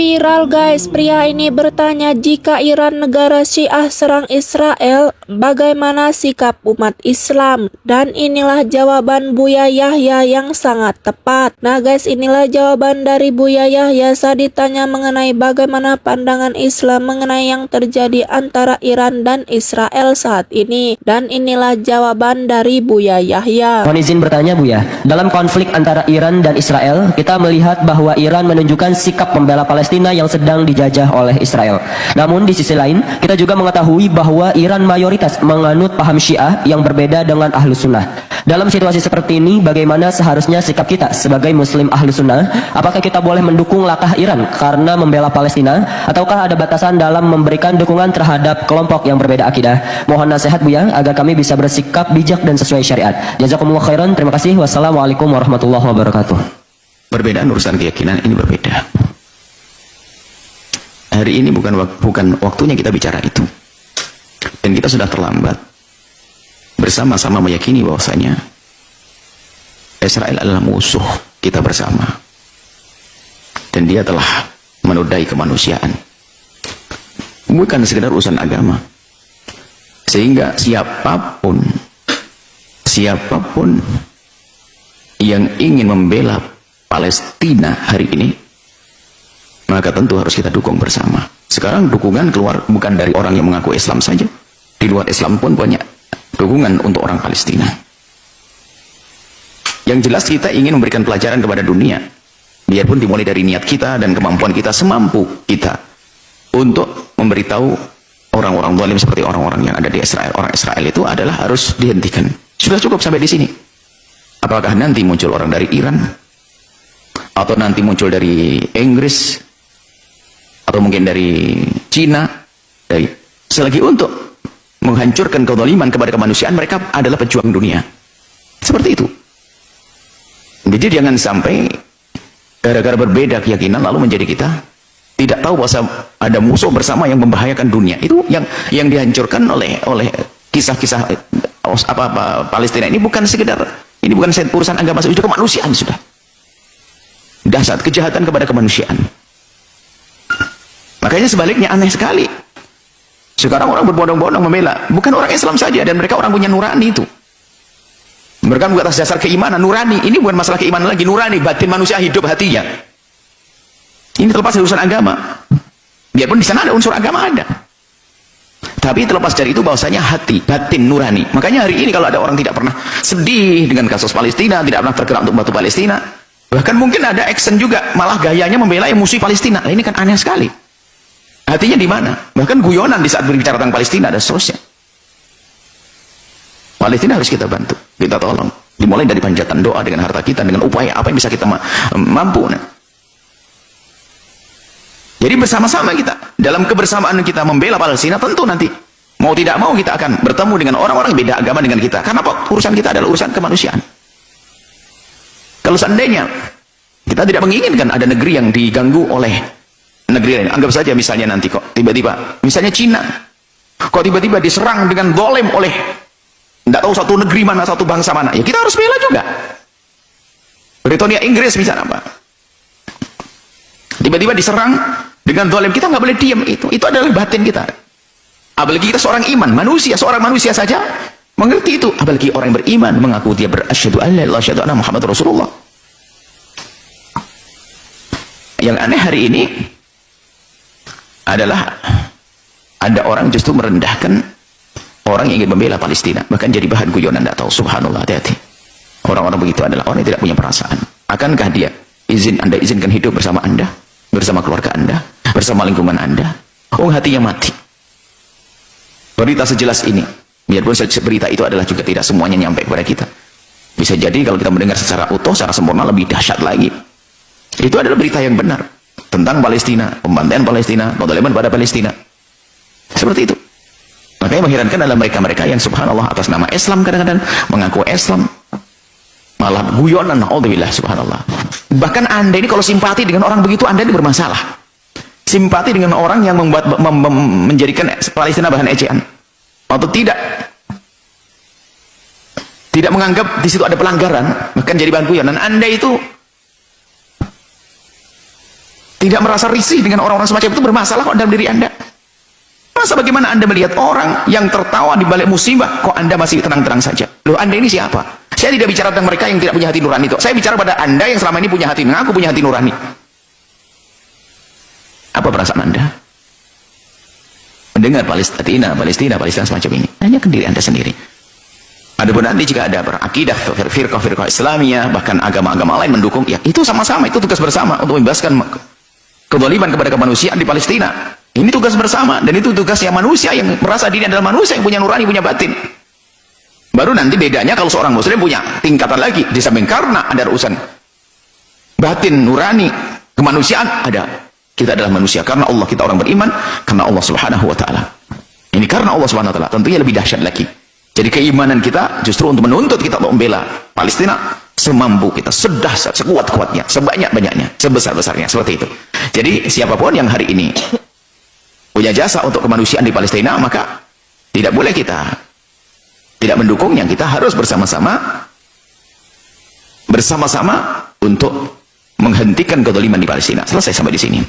Viral guys, pria ini bertanya jika Iran negara Syiah serang Israel, bagaimana sikap umat Islam? Dan inilah jawaban Buya Yahya yang sangat tepat. Nah guys, inilah jawaban dari Buya Yahya saat ditanya mengenai bagaimana pandangan Islam mengenai yang terjadi antara Iran dan Israel saat ini. Dan inilah jawaban dari Buya Yahya. Mohon izin bertanya Buya, dalam konflik antara Iran dan Israel, kita melihat bahwa Iran menunjukkan sikap pembela Palestina yang sedang dijajah oleh Israel. Namun di sisi lain, kita juga mengetahui bahwa Iran mayoritas menganut paham Syiah yang berbeda dengan Ahlus Sunnah. Dalam situasi seperti ini, bagaimana seharusnya sikap kita sebagai Muslim Ahlus Sunnah? Apakah kita boleh mendukung langkah Iran karena membela Palestina? Ataukah ada batasan dalam memberikan dukungan terhadap kelompok yang berbeda akidah? Mohon nasihat Buya agar kami bisa bersikap bijak dan sesuai syariat. Jazakumullah khairan. Terima kasih. Wassalamualaikum warahmatullahi wabarakatuh. Perbedaan urusan keyakinan ini berbeda. Hari ini bukan waktunya kita bicara itu. Dan kita sudah terlambat. Bersama-sama meyakini bahwasanya Israel adalah musuh kita bersama. Dan dia telah menodai kemanusiaan. Bukan sekedar urusan agama. Sehingga siapapun yang ingin membela Palestina hari ini, maka tentu harus kita dukung bersama. Sekarang dukungan keluar bukan dari orang yang mengaku Islam saja. Di luar Islam pun banyak dukungan untuk orang Palestina. Yang jelas kita ingin memberikan pelajaran kepada dunia. Biarpun dimulai dari niat kita dan kemampuan kita semampu kita untuk memberitahu orang-orang zalim seperti orang-orang yang ada di Israel. Orang Israel itu adalah harus dihentikan. Sudah cukup sampai di sini. Apakah nanti muncul orang dari Iran? Atau nanti muncul dari Inggris? Atau mungkin dari Cina? Selagi untuk menghancurkan kezaliman kepada kemanusiaan, mereka adalah pejuang dunia. Seperti itu. Jadi jangan sampai gara-gara berbeda keyakinan lalu menjadi kita tidak tahu bahwa ada musuh bersama yang membahayakan dunia. Itu yang dihancurkan oleh kisah-kisah Palestina ini bukan sekedar, ini bukan urusan agama, sudah kemanusiaan sudah. Dahsyat kejahatan kepada kemanusiaan. Makanya sebaliknya aneh sekali. Sekarang orang berbondong-bondong membela bukan orang Islam saja, dan mereka orang punya nurani itu. Mereka bukan atas dasar keimanan nurani. Ini bukan masalah keimanan lagi, nurani, batin manusia hidup hatinya. Ini terlepas dari urusan agama. Biarpun di sana ada unsur agama ada. Tapi terlepas dari itu bahwasanya hati, batin, nurani. Makanya hari ini kalau ada orang tidak pernah sedih dengan kasus Palestina, tidak pernah tergerak untuk membantu Palestina, bahkan mungkin ada action juga, malah gayanya membela yang musuh Palestina. Nah, ini kan aneh sekali. Hatinya di mana? Bahkan guyonan di saat berbicara tentang Palestina dan seterusnya. Palestina harus kita bantu, kita tolong. Dimulai dari panjatan doa dengan harta kita, dengan upaya apa yang bisa kita mampu. Nah. Jadi bersama-sama kita, dalam kebersamaan kita membela Palestina, tentu nanti mau tidak mau kita akan bertemu dengan orang-orang beda agama dengan kita. Karena apa? Urusan kita adalah urusan kemanusiaan. Kalau seandainya kita tidak menginginkan ada negeri yang diganggu oleh negeri lain, anggap saja misalnya nanti kok tiba-tiba, misalnya Cina, kok tiba-tiba diserang dengan zalim oleh tidak tahu satu negeri mana, satu bangsa mana, ya kita harus bela juga. Britania Inggris misalnya apa? Tiba-tiba diserang dengan zalim, kita nggak boleh diam. Itu adalah batin kita. Apalagi kita seorang iman, seorang manusia saja mengerti itu. Apalagi orang yang beriman mengaku dia berasyhadu an la ilaha illallah, asyhadu anna Muhammadar Rasulullah. Yang aneh hari ini adalah ada orang justru merendahkan orang yang ingin membela Palestina, bahkan jadi bahan guyonan. Tidak tahu, subhanallah, hati-hati. Orang-orang begitu adalah orang yang tidak punya perasaan. Akankah dia Anda izinkan hidup bersama Anda, bersama keluarga Anda, bersama lingkungan Anda? Oh, hatinya mati. Berita sejelas ini, biarpun berita itu adalah juga tidak semuanya nyampe kepada kita. Bisa jadi kalau kita mendengar secara utuh, secara sempurna, lebih dahsyat lagi. Itu adalah berita yang benar tentang Palestina, pembantaian Palestina, kezaliman pada Palestina. Seperti itu. Makanya mengherankan adalah mereka-mereka yang subhanallah atas nama Islam kadang-kadang mengaku Islam, malah guyonan, naudzubillah, subhanallah. Bahkan Anda ini kalau simpati dengan orang begitu, Anda ini bermasalah. Simpati dengan orang yang menjadikan Palestina bahan ejaan, atau tidak menganggap di situ ada pelanggaran, bahkan jadi bahan guyonan. Anda itu Tidak merasa risih dengan orang-orang semacam itu, bermasalah kok dalam diri Anda. Masa bagaimana Anda melihat orang yang tertawa di balik musibah, kok Anda masih tenang-tenang saja? Loh, Anda ini siapa? Saya tidak bicara tentang mereka yang tidak punya hati nurani itu. Saya bicara pada Anda yang selama ini punya hati, mengaku punya hati nurani. Apa perasaan Anda mendengar Palestina semacam ini? Hanya ke diri Anda sendiri. Adapun nanti jika ada berakidah firqah Islamiyah, bahkan agama-agama lain mendukung, ya itu sama-sama, itu tugas bersama untuk membebaskan kezaliman kepada kemanusiaan di Palestina. Ini tugas bersama, dan itu tugasnya manusia yang merasa diri adalah manusia, yang punya nurani, punya batin. Baru nanti bedanya kalau seorang muslim punya tingkatan lagi, di samping karena ada urusan batin, nurani, kemanusiaan, ada. Kita adalah manusia karena Allah, kita orang beriman karena Allah Subhanahu wa taala. Ini karena Allah Subhanahu wa taala, tentunya lebih dahsyat lagi. Jadi keimanan kita justru untuk menuntut kita untuk membela Palestina semampu kita, sedahsyat, sekuat-kuatnya, sebanyak-banyaknya, sebesar-besarnya, seperti itu. Jadi siapapun yang hari ini punya jasa untuk kemanusiaan di Palestina, maka tidak boleh kita tidak mendukungnya. Kita harus bersama-sama untuk menghentikan kezaliman di Palestina. Selesai sampai di sini.